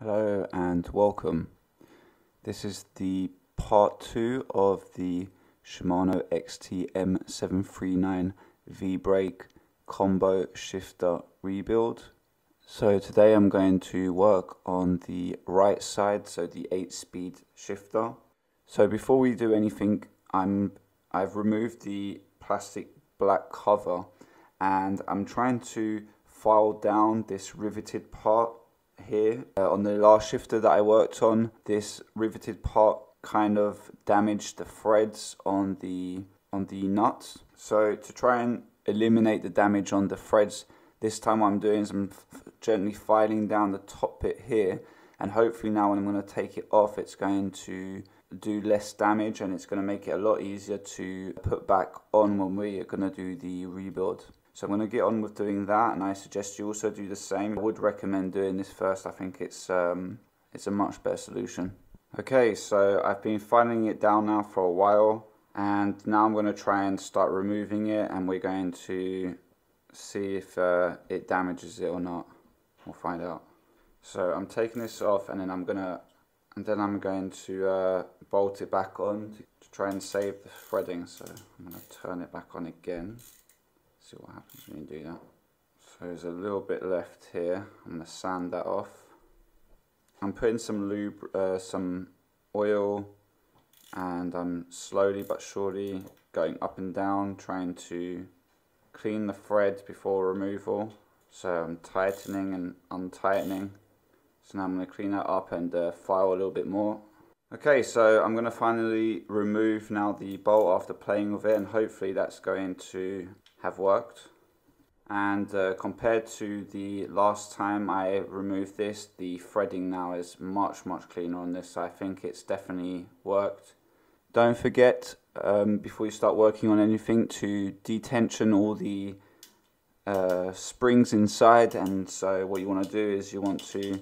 Hello and welcome. This is the part 2 of the Shimano XT M739 V-brake combo shifter rebuild. So today I'm going to work on the right side, so the 8-speed shifter. So before we do anything, I've removed the plastic black cover and I'm trying to file down this riveted part here. On the last shifter that I worked on, this riveted part kind of damaged the threads on the nuts. So to try and eliminate the damage on the threads, this time what I'm doing is I'm gently filing down the top bit here, and hopefully now when I'm going to take it off, it's going to do less damage and it's going to make it a lot easier to put back on when we are going to do the rebuild. So I'm going to get on with doing that, and I suggest you also do the same. I would recommend doing this first. I think it's a much better solution. Okay, so I've been filing it down now for a while, and now I'm going to try and start removing it, and we're going to see if it damages it or not. We'll find out. So I'm taking this off, and then I'm going to bolt it back on to try and save the threading. So I'm going to turn it back on again. See what happens when you do that. So there's a little bit left here. I'm going to sand that off. I'm putting some lube, some oil, and I'm slowly but surely going up and down, trying to clean the thread before removal. So I'm tightening and untightening. So now I'm going to clean that up and file a little bit more. Okay, so I'm going to finally remove now the bolt after playing with it, and hopefully that's going to have worked. And compared to the last time I removed this, the threading now is much cleaner on this, so I think it's definitely worked. Don't forget, before you start working on anything, to detension all the springs inside. And so what you want to do is you want to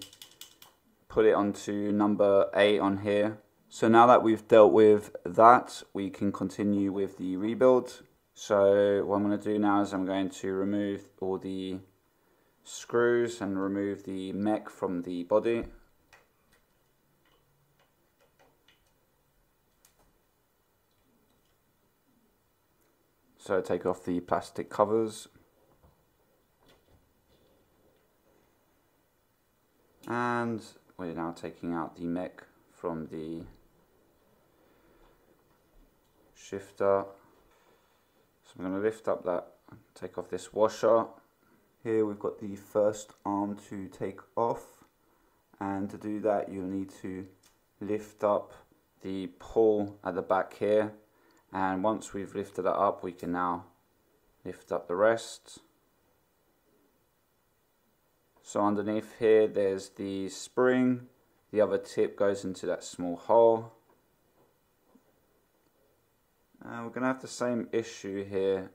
put it onto number 8 on here. So now that we've dealt with that, we can continue with the rebuild. So what I'm going to do now is I'm going to remove all the screws and remove the mech from the body. So take off the plastic covers. And we're now taking out the mech from the shifter. So I'm going to lift up that, take off this washer. Here we've got the first arm to take off, and to do that you'll need to lift up the pull at the back here, and once we've lifted it up we can now lift up the rest. So underneath here there's the spring, the other tip goes into that small hole. We're going to have the same issue here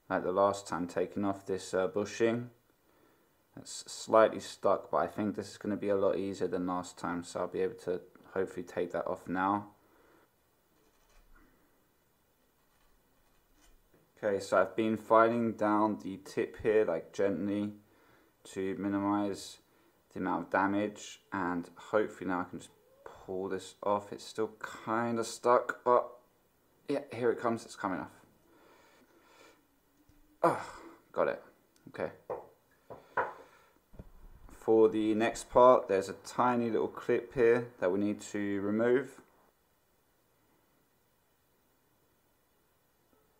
like the last time, taking off this bushing. It's slightly stuck, but I think this is going to be a lot easier than last time, so I'll be able to hopefully take that off now. Okay, so I've been filing down the tip here like gently to minimize the amount of damage, and hopefully now I can just pull this off. It's still kind of stuck, but yeah, here it comes, it's coming off. Oh, got it. Okay. For the next part, there's a tiny little clip here that we need to remove.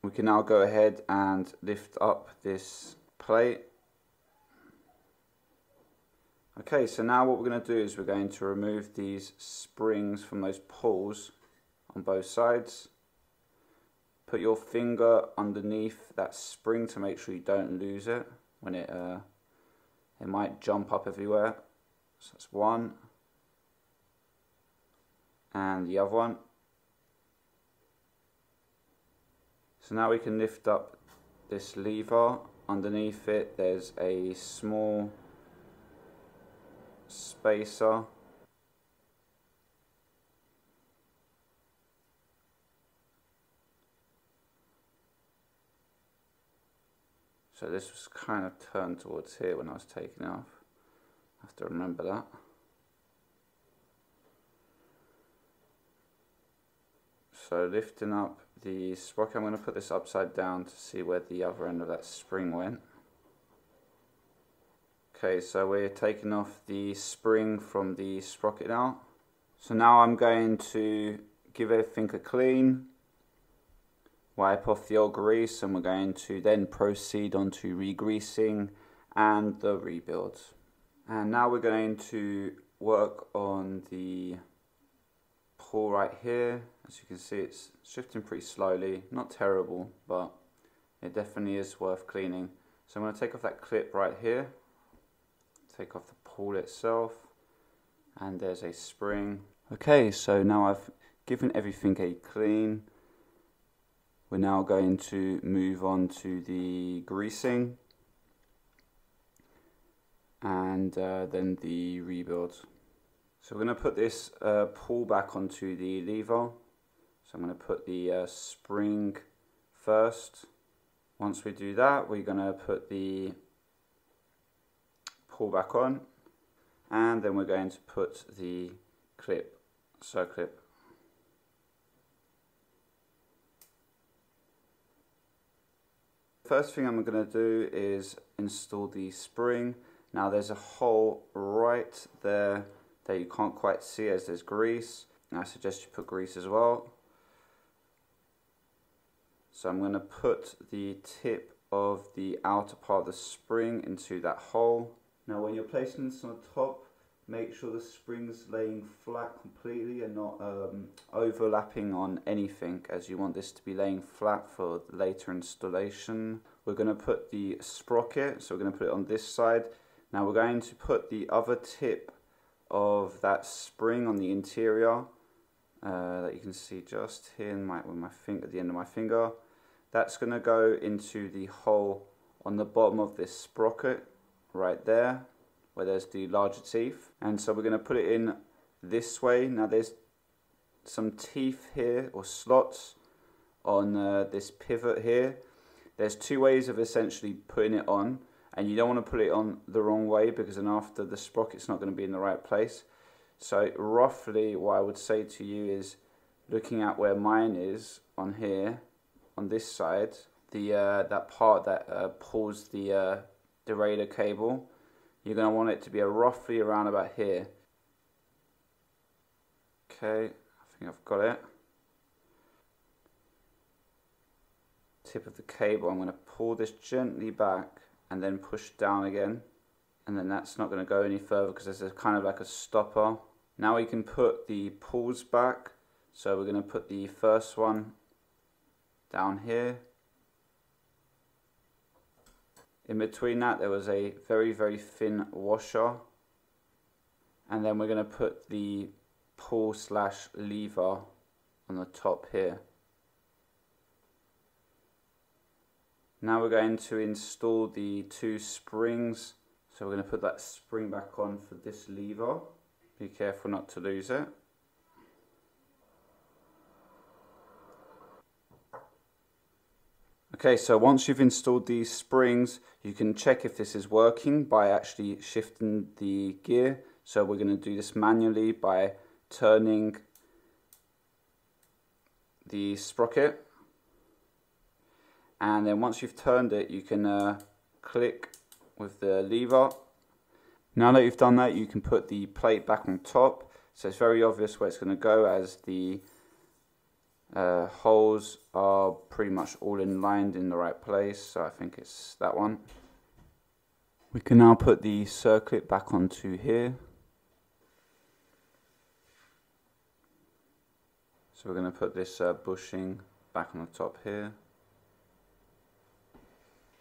We can now go ahead and lift up this plate. Okay, so now what we're going to do is we're going to remove these springs from those pulls on both sides. Put your finger underneath that spring to make sure you don't lose it when it might jump up everywhere. So that's one, and the other one. So now we can lift up this lever. Underneath it there's a small spacer. So this was kind of turned towards here when I was taking it off. I have to remember that. So lifting up the sprocket, I'm going to put this upside down to see where the other end of that spring went. Okay, so we're taking off the spring from the sprocket now. So now I'm going to give everything a clean, wipe off the old grease, and we're going to then proceed on to re-greasing and the rebuild. And now we're going to work on the pull right here. As you can see, it's shifting pretty slowly, not terrible, but it definitely is worth cleaning. So I'm going to take off that clip right here, take off the pull itself, and there's a spring. Okay, so now I've given everything a clean. We're now going to move on to the greasing and then the rebuild. So we're going to put this pull back onto the lever. So I'm going to put the spring first. Once we do that, we're going to put the pull back on, and then we're going to put the clip, circlip. First thing I'm going to do is install the spring. Now there's a hole right there that you can't quite see as there's grease, and I suggest you put grease as well. So I'm going to put the tip of the outer part of the spring into that hole. Now when you're placing this on top, make sure the spring's laying flat completely and not overlapping on anything, as you want this to be laying flat for later installation. We're going to put the sprocket, so we're going to put it on this side. Now we're going to put the other tip of that spring on the interior that you can see just here in with my finger, at the end of my finger. That's going to go into the hole on the bottom of this sprocket right there, where there's the larger teeth. And so we're going to put it in this way. Now there's some teeth here, or slots, on this pivot here. There's two ways of essentially putting it on, and you don't want to put it on the wrong way, because then after the sprocket's not going to be in the right place. So roughly what I would say to you is, looking at where mine is on here, on this side, the that part that pulls the derailleur cable, you're going to want it to be roughly around about here. Okay, I think I've got it. Tip of the cable, I'm going to pull this gently back and then push down again, and then that's not going to go any further because there's a kind of like a stopper. Now we can put the pulls back, so we're going to put the first one down here. In between that there was a very, very thin washer, and then we're going to put the pull slash lever on the top here. Now we're going to install the two springs, so we're going to put that spring back on for this lever. Be careful not to lose it. Okay, so once you've installed these springs, you can check if this is working by actually shifting the gear. So we're going to do this manually by turning the sprocket. And then once you've turned it, you can click with the lever. Now that you've done that, you can put the plate back on top. So it's very obvious where it's going to go, as the holes are pretty much all lined in the right place. So I think it's that one. We can now put the circlip back onto here. So we're going to put this bushing back on the top here.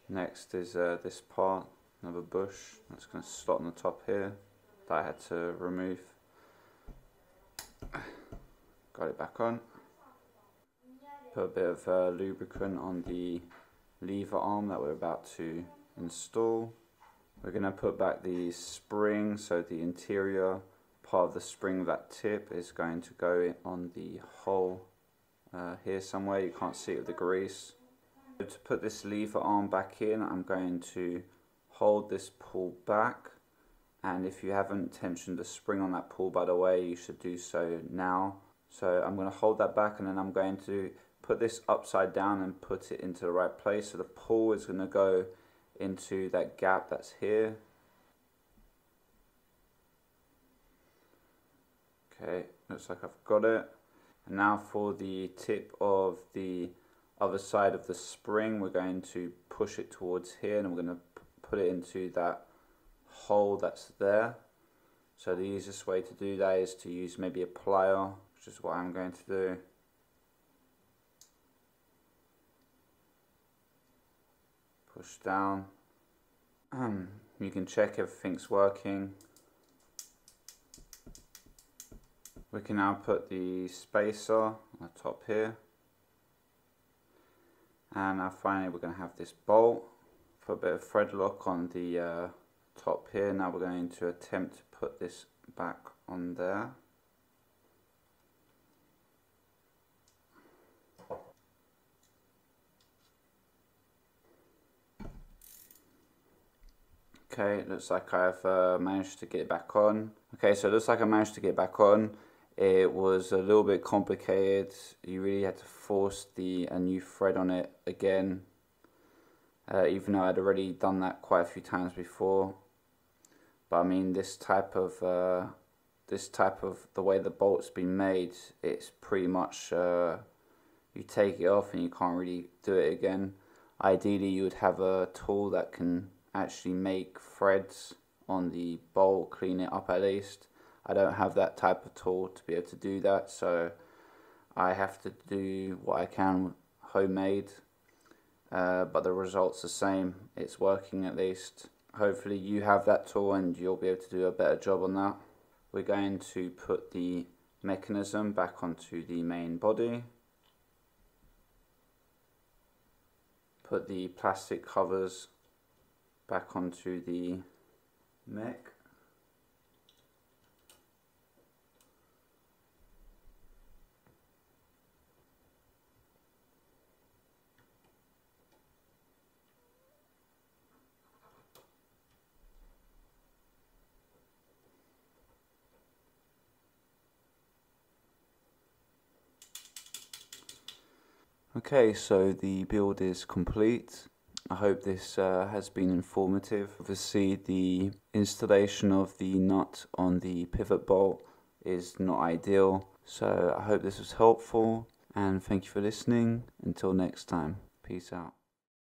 Next is this part, another bush that's going to slot on the top here that I had to remove. Got it back on. Put a bit of lubricant on the lever arm that we're about to install. We're going to put back the spring, so the interior part of the spring, that tip, is going to go on the hole here somewhere. You can't see it with the grease. To put this lever arm back in, I'm going to hold this pull back, and if you haven't tensioned the spring on that pull by the way, you should do so now. So I'm going to hold that back, and then I'm going to put this upside down and put it into the right place. So the pull is going to go into that gap that's here. Okay, looks like I've got it. And now for the tip of the other side of the spring, we're going to push it towards here, and we're going to put it into that hole that's there. So the easiest way to do that is to use maybe a plier, which is what I'm going to do. Push down. You can check everything's working. We can now put the spacer on the top here. And now finally we're going to have this bolt. Put a bit of thread lock on the top here. Now we're going to attempt to put this back on there. Okay, it looks like I've managed to get it back on. Okay, so it looks like I managed to get it back on. It was a little bit complicated. You really had to force a new thread on it again, even though I'd already done that quite a few times before. But I mean, this type of the way the bolt's been made, it's pretty much you take it off and you can't really do it again. Ideally, you would have a tool that can actually make threads on the bolt, clean it up at least. I don't have that type of tool to be able to do that, so I have to do what I can homemade, but the result's the same. It's working at least. Hopefully you have that tool and you'll be able to do a better job on that. We're going to put the mechanism back onto the main body. Put the plastic covers back onto the mech. Okay, so the build is complete. I hope this has been informative. Obviously the installation of the nut on the pivot bolt is not ideal, so I hope this was helpful, and thank you for listening. Until next time, peace out.